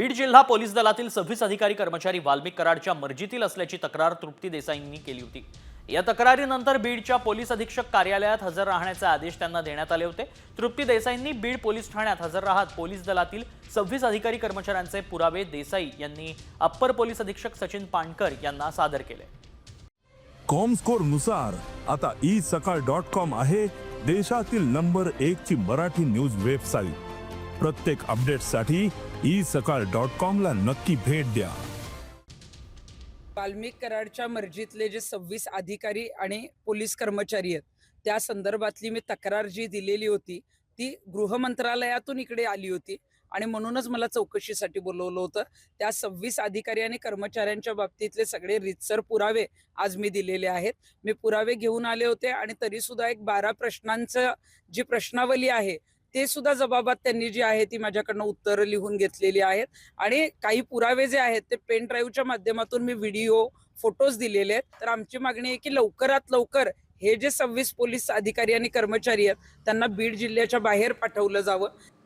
बीड जिल्हा पोलीस दलातील 26 अधिकारी कर्मचारी वाल्मिक कराडच्या मर्जीतील असल्याची तक्रार तृप्ती देसाईंनी केली होती। या तक्रारीनंतर बीडच्या पोलीस अधीक्षक कार्यालयात हजर राहण्याचे आदेश त्यांना देण्यात आले होते। तृप्ती देसाईंनी बीड पोलीस ठाण्यात हजर राहत पोलीस दलातील 26 अधिकारी कर्मचाऱ्यांचे पुरावे देसाई यांनी अप्पर पोलीस अधीक्षक सचिन पाणकर यांना सादर केले। कॉमस्कोर नुसार आता isakal.com आहे देशातील नंबर 1 ची मराठी न्यूज वेबसाईट। प्रत्येक अपडेटसाठी isakal.com ला नक्की भेट द्या। वाल्मिक कराडच्या मर्जीतले जे 26 अधिकारी आणि पोलीस कर्मचारी आहेत त्या संदर्भातली मी तक्रार जी दिलेली होती ती गृह मंत्रालयातून इकडे आली होती आणि म्हणूनच मला चौकशीसाठी बोलवलं होतं। त्या 26 अधिकारी आणि कर्मचाऱ्यांच्या बाबतीतले सगळे रीतसर पुरावे आज मी दिलेले आहेत। मी पुरावे घेऊन आले होते आणि तरी सुद्धा एक 12 प्रश्नांचं जी प्रश्नावली आहे ते सुद्धा जबाबात त्यांनी जी आहे ती माझ्याकडनं उत्तरं लिहून घेतलेली आहेत आणि काही पुरावे जे आहेत ते पेन ड्राईव्हच्या माध्यमातून मी व्हिडिओ फोटोज दिलेले आहेत। तर आमची मागणी आहे की लवकरात लवकर हे जे 26 पोलीस अधिकारी आणि कर्मचारी आहेत त्यांना बीड जिल्ह्याच्या बाहेर पाठवलं जावं।